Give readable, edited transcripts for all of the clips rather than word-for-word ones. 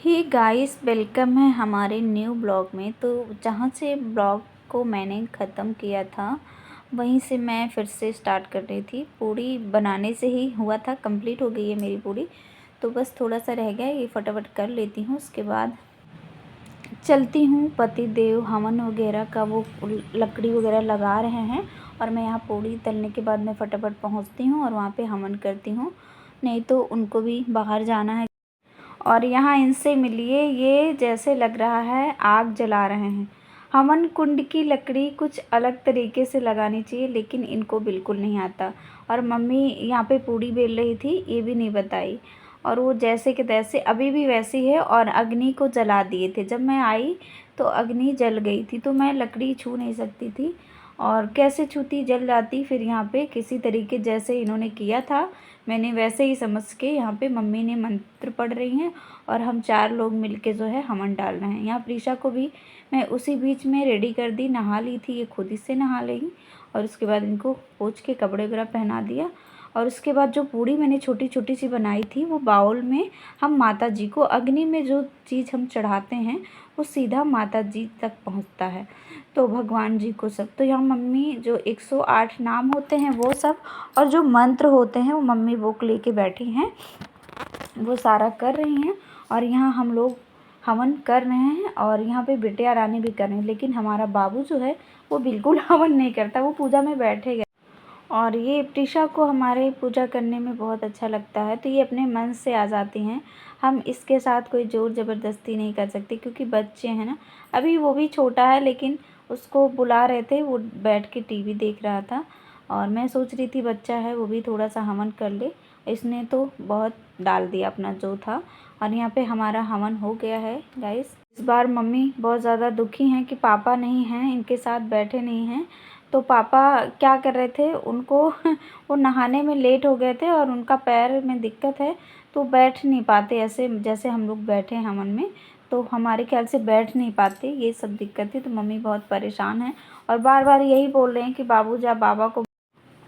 Hey guys, welcome है हमारे new blog में। तो जहाँ से ब्लॉग को मैंने ख़त्म किया था वहीं से मैं फिर से स्टार्ट कर रही थी। पूड़ी बनाने से ही हुआ था, कंप्लीट हो गई है मेरी पूड़ी। तो बस थोड़ा सा रह गया, ये फटाफट कर लेती हूँ। उसके बाद चलती हूँ, पति देव हवन वगैरह का वो लकड़ी वगैरह लगा रहे हैं और मैं यहाँ पूड़ी तलने के बाद मैं फटाफट पहुँचती हूँ और वहाँ पे हवन करती हूँ। नहीं तो उनको भी बाहर जाना है। और यहाँ इनसे मिलिए, ये जैसे लग रहा है आग जला रहे हैं। हवन कुंड की लकड़ी कुछ अलग तरीके से लगानी चाहिए, लेकिन इनको बिल्कुल नहीं आता। और मम्मी यहाँ पे पूड़ी बेल रही थी, ये भी नहीं बताई। और वो जैसे कि तैसे अभी भी वैसी है और अग्नि को जला दिए थे। जब मैं आई तो अग्नि जल गई थी, तो मैं लकड़ी छू नहीं सकती थी और कैसे छूती, जल जाती। फिर यहाँ पे किसी तरीके जैसे इन्होंने किया था, मैंने वैसे ही समझ के यहाँ पे मम्मी ने मंत्र पढ़ रही हैं और हम 4 लोग मिलके जो है हवन डाल रहे हैं। यहाँ प्रीशा को भी मैं उसी बीच में रेडी कर दी, नहा ली थी, ये खुद ही से नहा लेगी। और उसके बाद इनको पोंछ के कपड़े वगैरह पहना दिया। और उसके बाद जो पूड़ी मैंने छोटी छोटी सी बनाई थी, वो बाउल में हम माता जी को, अग्नि में जो चीज़ हम चढ़ाते हैं वो सीधा माता जी तक पहुँचता है, तो भगवान जी को सब। तो यहाँ मम्मी जो 108 नाम होते हैं वो सब, और जो मंत्र होते हैं वो मम्मी बुक लेके बैठी हैं, वो सारा कर रही हैं। और यहाँ हम लोग हवन कर रहे हैं और यहाँ पे बिटिया रानी भी कर रहे हैं। लेकिन हमारा बाबू जो है वो बिल्कुल हवन नहीं करता, वो पूजा में बैठे गए। और ये प्रीशा को हमारे पूजा करने में बहुत अच्छा लगता है, तो ये अपने मन से आ जाती हैं। हम इसके साथ कोई ज़ोर ज़बरदस्ती नहीं कर सकते, क्योंकि बच्चे हैं ना। अभी वो भी छोटा है, लेकिन उसको बुला रहे थे, वो बैठ के टीवी देख रहा था। और मैं सोच रही थी बच्चा है, वो भी थोड़ा सा हवन कर ले। इसने तो बहुत डाल दिया अपना जो था। और यहाँ पे हमारा हवन हो गया है गाइस। इस बार मम्मी बहुत ज़्यादा दुखी हैं कि पापा नहीं हैं, इनके साथ बैठे नहीं हैं। तो पापा क्या कर रहे थे, उनको वो नहाने में लेट हो गए थे और उनका पैर में दिक्कत है, तो बैठ नहीं पाते ऐसे जैसे हम लोग बैठे हैं हवन में। तो हमारे ख्याल से बैठ नहीं पाते, ये सब दिक्कत थी। तो मम्मी बहुत परेशान हैं और बार बार यही बोल रहे हैं कि बाबू जा बाबा को।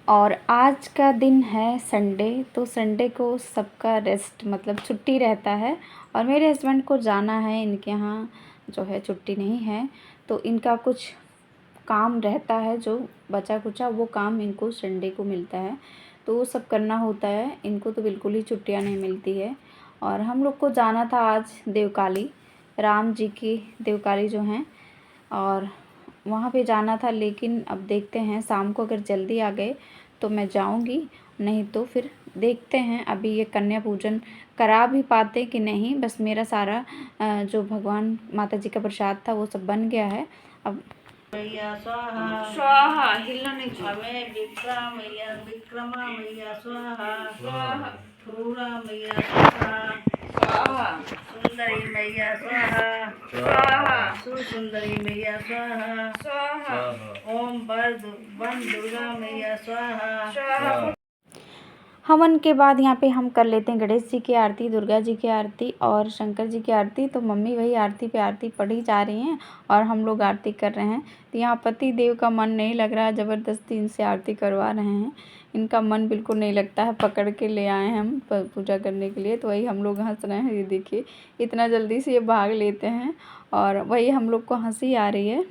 और आज का दिन है संडे, तो संडे को सबका रेस्ट मतलब छुट्टी रहता है। और मेरे हस्बैंड को जाना है, इनके यहाँ जो है छुट्टी नहीं है। तो इनका कुछ काम रहता है, जो बचा कुचा वो काम इनको संडे को मिलता है, तो वो सब करना होता है। इनको तो बिल्कुल ही छुट्टियां नहीं मिलती है। और हम लोग को जाना था आज देवकाली, राम जी की देवकाली जो हैं, और वहाँ पे जाना था। लेकिन अब देखते हैं, शाम को अगर जल्दी आ गए तो मैं जाऊँगी, नहीं तो फिर देखते हैं। अभी ये कन्या पूजन करा भी पाते कि नहीं। बस मेरा सारा जो भगवान माता जी का प्रसाद था वो सब बन गया है। अब मैया स्वाहा स्वाहा हिलना नहीं हमें विक्रा मैया विक्रमा मैया स्वाहा स्वाहा क्रूरा मैया स्वाहा स्वाहा सुंदरी मैया स्वाहा स्वाहा सुसुंदरी मैया स्वाहा स्वाहा ओम वन दुर्गा मैया स्वाहा स्वाहा। हवन के बाद यहाँ पे हम कर लेते हैं गणेश जी की आरती, दुर्गा जी की आरती और शंकर जी की आरती। तो मम्मी वही आरती पे आरती पढ़ी जा रही हैं और हम लोग आरती कर रहे हैं। तो यहाँ पति देव का मन नहीं लग रहा है, ज़बरदस्ती इनसे आरती करवा रहे हैं। इनका मन बिल्कुल नहीं लगता है, पकड़ के ले आए हैं हम पूजा करने के लिए। तो वही हम लोग हंस रहे हैं, ये देखिए इतना जल्दी से ये भाग लेते हैं और वही हम लोग को हंसी आ रही है।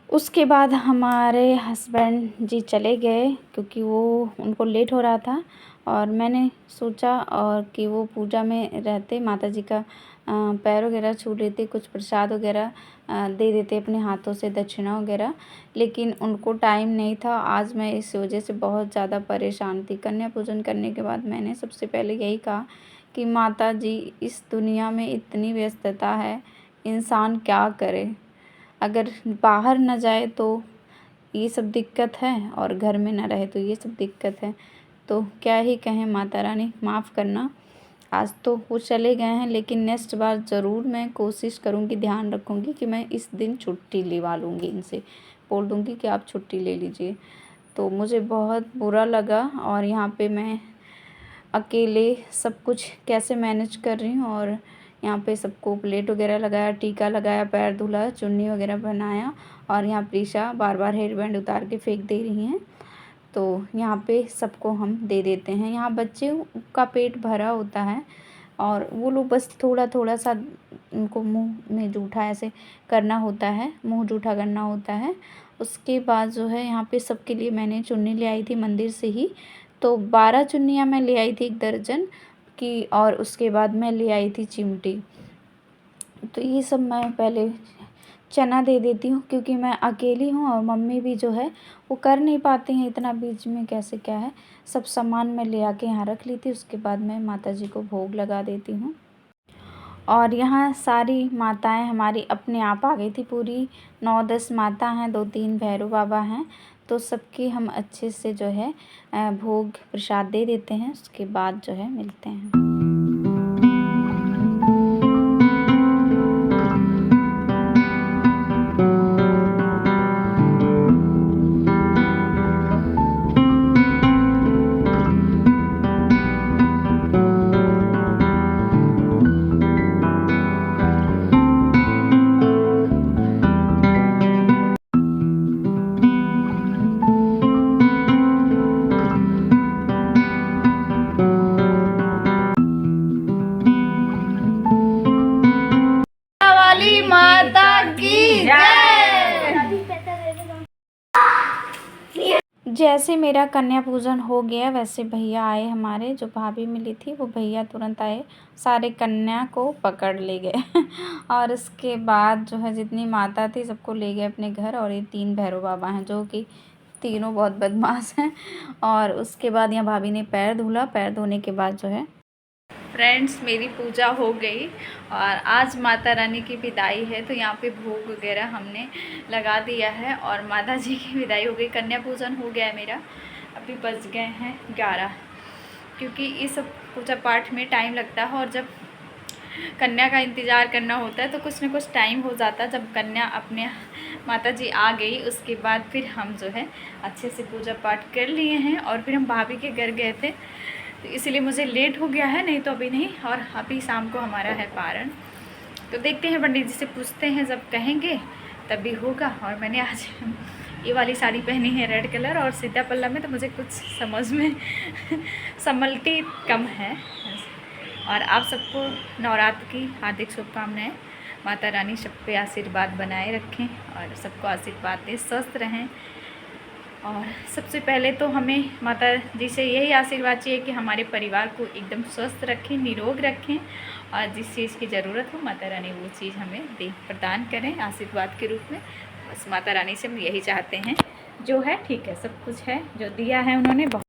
उसके बाद हमारे हस्बैंड जी चले गए, क्योंकि वो उनको लेट हो रहा था। और मैंने सोचा और कि वो पूजा में रहते, माता जी का पैर वगैरह छू लेते, कुछ प्रसाद वगैरह दे देते अपने हाथों से, दक्षिणा वगैरह। लेकिन उनको टाइम नहीं था। आज मैं इस वजह से बहुत ज़्यादा परेशान थी। कन्या पूजन करने के बाद मैंने सबसे पहले यही कहा कि माता जी, इस दुनिया में इतनी व्यस्तता है, इंसान क्या करे। अगर बाहर न जाए तो ये सब दिक्कत है, और घर में ना रहे तो ये सब दिक्कत है। तो क्या ही कहें, माता रानी माफ़ करना। आज तो वो चले गए हैं, लेकिन नेक्स्ट बार ज़रूर मैं कोशिश करूँगी, ध्यान रखूँगी कि मैं इस दिन छुट्टी लेवा लूँगी। इनसे बोल दूँगी कि आप छुट्टी ले लीजिए। तो मुझे बहुत बुरा लगा। और यहाँ पे मैं अकेले सब कुछ कैसे मैनेज कर रही हूँ। और यहाँ पे सबको प्लेट वगैरह लगाया, टीका लगाया, पैर धुला, चुन्नी वगैरह बनाया। और यहाँ प्रीशा बार बार हेयर बैंड उतार के फेंक दे रही हैं। तो यहाँ पे सबको हम दे देते हैं। यहाँ बच्चे का पेट भरा होता है, और वो लोग बस थोड़ा थोड़ा सा उनको मुंह में जूठा ऐसे करना होता है, मुंह जूठा करना होता है। उसके बाद जो है यहाँ पे सबके लिए मैंने चुन्नी ले आई थी मंदिर से ही, तो 12 चुन्नियाँ मैं ले आई थी 1 दर्जन की, और उसके बाद मैं ले आई थी चिमटी। तो ये सब मैं पहले चना दे देती हूँ, क्योंकि मैं अकेली हूँ और मम्मी भी जो है वो कर नहीं पाती हैं इतना, बीच में कैसे क्या है। सब सामान मैं ले आके यहाँ रख ली थी, उसके बाद मैं माता जी को भोग लगा देती हूँ। और यहाँ सारी माताएं हमारी अपने आप आ गई थी, पूरी 9-10 माता हैं, 2-3 भैरव बाबा हैं। तो सबकी हम अच्छे से जो है भोग प्रसाद दे देते हैं, उसके बाद जो है मिलते हैं। माता की जय। जैसे मेरा कन्या पूजन हो गया, वैसे भैया आए हमारे, जो भाभी मिली थी वो भैया तुरंत आए, सारे कन्या को पकड़ ले गए और उसके बाद जो है जितनी माता थी सबको ले गए अपने घर। और ये 3 भैरव बाबा हैं जो कि तीनों बहुत बदमाश हैं। और उसके बाद यहाँ भाभी ने पैर धुला, पैर धोने के बाद जो है फ्रेंड्स मेरी पूजा हो गई और आज माता रानी की विदाई है, तो यहाँ पे भोग वगैरह हमने लगा दिया है और माता जी की विदाई हो गई। कन्या पूजन हो गया है मेरा, अभी बज गए हैं 11, क्योंकि ये सब पूजा पाठ में टाइम लगता है और जब कन्या का इंतज़ार करना होता है तो कुछ ना कुछ टाइम हो जाता है। जब कन्या अपने माता जी आ गई उसके बाद फिर हम जो है अच्छे से पूजा पाठ कर लिए हैं और फिर हम भाभी के घर गए थे, तो इसलिए मुझे लेट हो गया है, नहीं तो अभी नहीं। और अभी शाम को हमारा है पारण, तो देखते हैं पंडित जी से पूछते हैं, जब कहेंगे तभी होगा। और मैंने आज ये वाली साड़ी पहनी है रेड कलर और सीधा पल्ला में, तो मुझे कुछ समझ में संभलती कम है। और आप सबको नवरात्र की हार्दिक शुभकामनाएँ। माता रानी सब पे आशीर्वाद बनाए रखें और सबको आशीर्वाद दें, स्वस्थ रहें। और सबसे पहले तो हमें माता जी से यही आशीर्वाद चाहिए कि हमारे परिवार को एकदम स्वस्थ रखें, निरोग रखें और जिस चीज़ की ज़रूरत हो माता रानी वो चीज़ हमें दे प्रदान करें आशीर्वाद के रूप में। बस माता रानी से हम यही चाहते हैं, जो है ठीक है, सब कुछ है, जो दिया है उन्होंने बहुत।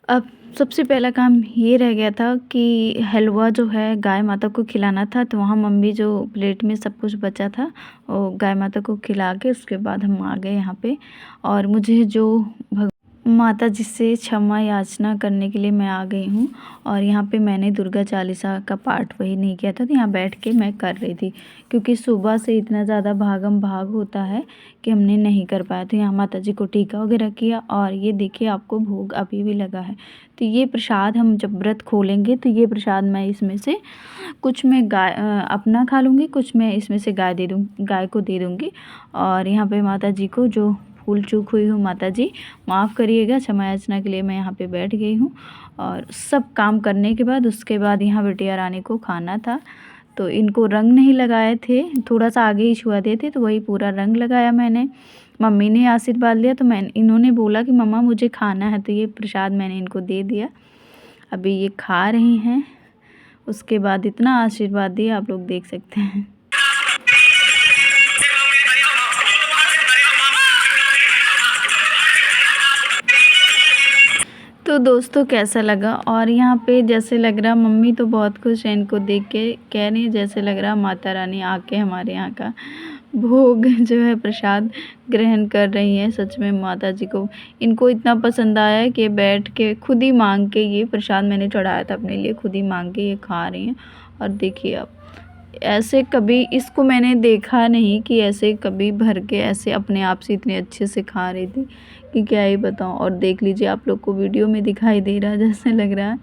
अब सबसे पहला काम ये रह गया था कि हलवा जो है गाय माता को खिलाना था, तो वहाँ मम्मी जो प्लेट में सब कुछ बचा था वो गाय माता को खिला के उसके बाद हम आ गए यहाँ पे। और मुझे जो माता जी से क्षमा याचना करने के लिए मैं आ गई हूँ। और यहाँ पे मैंने दुर्गा चालीसा का पाठ वही नहीं किया था, तो यहाँ बैठ के मैं कर रही थी, क्योंकि सुबह से इतना ज़्यादा भागम भाग होता है कि हमने नहीं कर पाया। तो यहाँ माता जी को टीका वगैरह किया और ये देखिए आपको भोग अभी भी लगा है। तो ये प्रसाद हम जब व्रत खोलेंगे तो ये प्रसाद मैं इसमें से कुछ मैं गाय अपना खा लूँगी, कुछ मैं इसमें से गाय को दे दूँगी। और यहाँ पे माता जी को जो भूल चूक हुई हूँ माता जी माफ़ करिएगा, क्षमा याचना के लिए मैं यहाँ पे बैठ गई हूँ। और सब काम करने के बाद उसके बाद यहाँ बिटिया रानी को खाना था, तो इनको रंग नहीं लगाए थे, थोड़ा सा आगे ही छुआ दिए थे, तो वही पूरा रंग लगाया मैंने। मम्मी ने आशीर्वाद लिया, तो इन्होंने बोला कि मम्मा मुझे खाना है, तो ये प्रसाद मैंने इनको दे दिया। अभी ये खा रही हैं, उसके बाद इतना आशीर्वाद दिया आप लोग देख सकते हैं। तो दोस्तों कैसा लगा, और यहाँ पे जैसे लग रहा मम्मी तो बहुत खुश है, इनको देख के कह रही है जैसे लग रहा माता रानी आके हमारे यहाँ का भोग जो है प्रसाद ग्रहण कर रही हैं। सच में माता जी को इनको इतना पसंद आया है कि बैठ के खुद ही मांग के, ये प्रसाद मैंने चढ़ाया था अपने लिए, खुद ही मांग के ये खा रही हैं। और देखिए आप, ऐसे कभी इसको मैंने देखा नहीं कि ऐसे कभी भर के ऐसे अपने आप से इतने अच्छे से खा रही थी कि क्या ही बताऊँ। और देख लीजिए आप लोग को वीडियो में दिखाई दे रहा है जैसे लग रहा है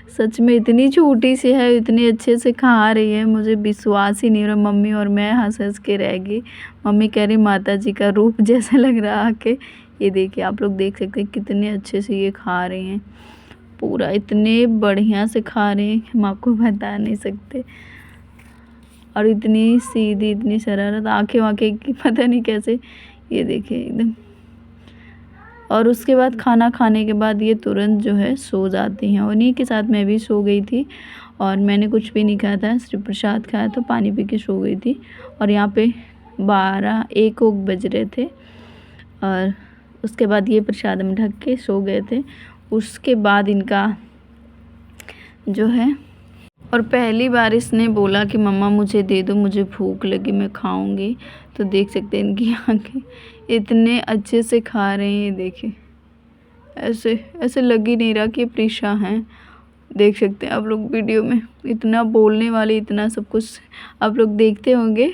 सच में इतनी छोटी सी है, इतनी अच्छे से खा रही है, मुझे विश्वास ही नहीं हो रहा। मम्मी और मैं हंस हंस के रह गई। मम्मी कह रही माता जी का रूप जैसा लग रहा आके। ये देखिए आप लोग देख सकते हैं कितने अच्छे से ये खा रही हैं। पूरा इतने बढ़िया से खा रहे हैं हम आपको बता नहीं सकते। और इतनी सीधी, इतनी शरारत, आंखें वाँखें की पता नहीं कैसे, ये देखिए एकदम। और उसके बाद खाना खाने के बाद ये तुरंत जो है सो जाती हैं। उन्हीं के साथ मैं भी सो गई थी और मैंने कुछ भी नहीं खाया था, सिर्फ प्रसाद खाया तो पानी पी के सो गई थी। और यहाँ पे 1 बज रहे थे और उसके बाद ये प्रसाद में ढक के सो गए थे। उसके बाद इनका जो है, और पहली बार इसने बोला कि मम्मा मुझे दे दो, मुझे भूख लगी, मैं खाऊंगी। तो देख सकते हैं इनकी आंखें इतने अच्छे से खा रहे हैं। देखिए ऐसे ऐसे लग ही नहीं रहा कि ये प्रीशा हैं। देख सकते हैं आप लोग वीडियो में, इतना बोलने वाली, इतना सब कुछ आप लोग देखते होंगे।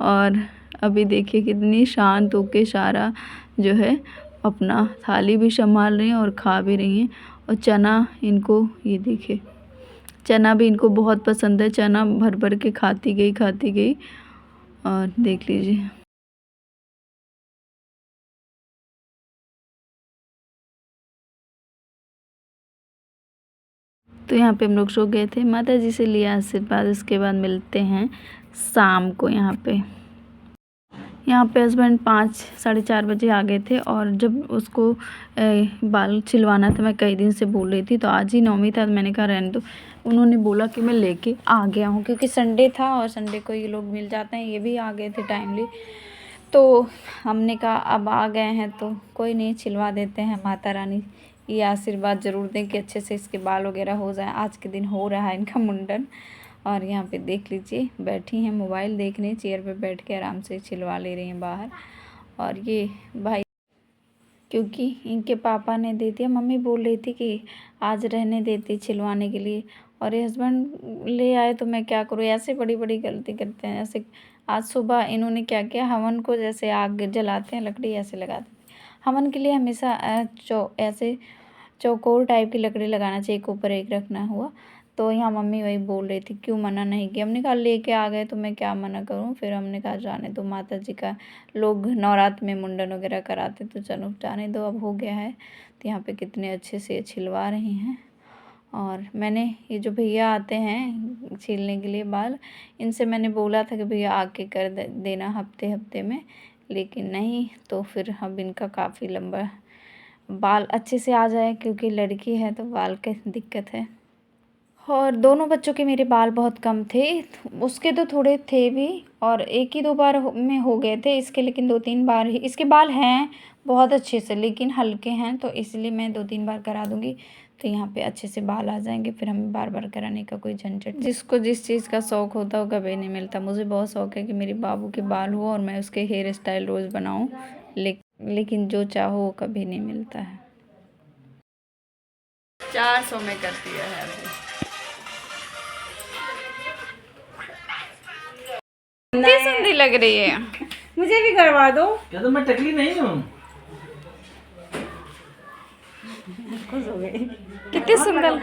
और अभी देखिए कितनी शांत होके सारा जो है अपना थाली भी संभाल रही हैं और खा भी रही हैं। और चना इनको, ये देखिए चना भी इनको बहुत पसंद है, चना भर भर के खाती गई। और देख लीजिए तो यहाँ पे हम लोग सो गए थे, माता जी से लिया आशीर्वाद। उसके बाद मिलते हैं शाम को। यहाँ पे हस्बैंड 5 साढ़े 4 बजे आ गए थे। और जब उसको बाल छिलवाना था, मैं कई दिन से बोल रही थी, तो आज ही 9वीं था, मैंने कहा रहने दो। उन्होंने बोला कि मैं लेके आ गया हूँ, क्योंकि संडे था और संडे को ये लोग मिल जाते हैं। ये भी आ गए थे टाइमली, तो हमने कहा अब आ गए हैं तो कोई नहीं, छिलवा देते हैं। माता रानी ये आशीर्वाद ज़रूर दें कि अच्छे से इसके बाल वगैरह हो जाए। आज के दिन हो रहा है इनका मुंडन। और यहाँ पे देख लीजिए बैठी हैं, मोबाइल देख रही हैं, चेयर पे बैठ के आराम से छिलवा ले रही हैं बाहर। और ये भाई, क्योंकि इनके पापा ने दे दिया, मम्मी बोल रही थी कि आज रहने देती छिलवाने के लिए, और ये हस्बैंड ले आए तो मैं क्या करूँ। ऐसे बड़ी बड़ी गलती करते हैं। ऐसे आज सुबह इन्होंने क्या किया, हवन को जैसे आग जलाते हैं लकड़ी ऐसे लगा देते हैं। हवन के लिए हमेशा ऐसे चौकोर टाइप की लकड़ी लगाना चाहिए, एक ऊपर एक रखना हुआ। तो यहाँ मम्मी वही बोल रही थी क्यों मना नहीं किया। हमने कहा लेके आ गए तो मैं क्या मना करूँ। फिर हमने कहा जाने दो, माता जी का लोग नवरात्र में मुंडन वगैरह कराते, तो चलो जाने दो, अब हो गया है। तो यहाँ पे कितने अच्छे से छिलवा रही हैं। और मैंने ये जो भैया आते हैं छीलने के लिए बाल, इनसे मैंने बोला था कि भैया आके कर देना हफ्ते में, लेकिन नहीं। तो फिर अब इनका काफ़ी लंबा बाल अच्छे से आ जाए, क्योंकि लड़की है तो बाल की दिक्कत है। और दोनों बच्चों के मेरे बाल बहुत कम थे, उसके तो थोड़े थे भी, और 1 ही 2 बार में हो गए थे इसके, लेकिन 2-3 बार ही। इसके बाल हैं बहुत अच्छे से, लेकिन हल्के हैं, तो इसलिए मैं 2-3 बार करा दूँगी, तो यहाँ पे अच्छे से बाल आ जाएंगे। फिर हमें बार बार कराने का कोई झंझट। जिसको जिस चीज़ का शौक़ होता है वो कभी नहीं मिलता। मुझे बहुत शौक़ है कि मेरे बाबू के बाल हो और मैं उसके हेयर स्टाइल रोज़ बनाऊँ, लेकिन जो चाहो वो कभी नहीं मिलता है। 400 में कर दिया है अभी। कितनी सुंदर लग रही है। मुझे भी करवा दो। क्या तो मैं टकली नहीं हूँ। खुश हो गई। कितनी सुंदर,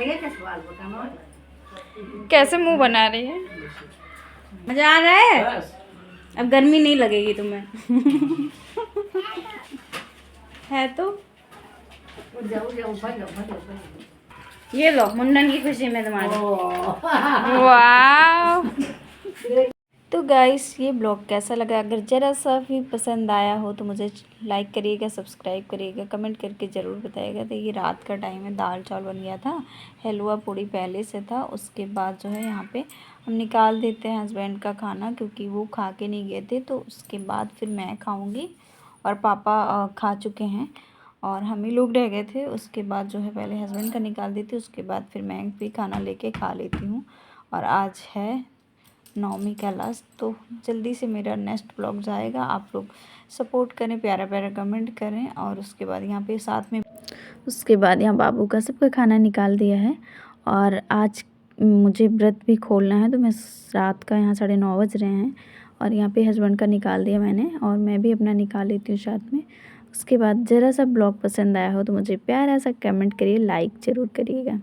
कैसे मुंह बना रही है। मजा आ रहा है, अब गर्मी नहीं लगेगी तुम्हें। है तो ये लो मुंडन की खुशी में तुम्हारे। वाह। तो गाइस ये ब्लॉग कैसा लगा, अगर ज़रा सा भी पसंद आया हो तो मुझे लाइक करिएगा, सब्सक्राइब करिएगा, कमेंट करके ज़रूर बताइएगा। तो ये रात का टाइम है, दाल चावल बन गया था, हलवा पूड़ी पहले से था। उसके बाद जो है यहाँ पे हम निकाल देते हैं हस्बैंड का खाना, क्योंकि वो खा के नहीं गए थे। तो उसके बाद फिर मैं खाऊँगी और पापा खा चुके हैं और हम ही लोग रह गए थे। उसके बाद जो है पहले हस्बैंड का निकाल देती हूँ, उसके बाद फिर मैं भी खाना लेके खा लेती हूँ। और आज है 9वीं का लास्ट, तो जल्दी से मेरा नेक्स्ट ब्लॉग जाएगा। आप लोग सपोर्ट करें, प्यारा प्यारा कमेंट करें। और उसके बाद यहाँ पे साथ में, उसके बाद यहाँ बाबू का सबका खाना निकाल दिया है। और आज मुझे व्रत भी खोलना है, तो मैं रात का यहाँ 9:30 बज रहे हैं और यहाँ पे हस्बैंड का निकाल दिया मैंने, और मैं भी अपना निकाल लेती हूँ साथ में। उसके बाद ज़रा सा ब्लॉग पसंद आया हो तो मुझे प्यारा सा कमेंट करिए, लाइक ज़रूर करिएगा।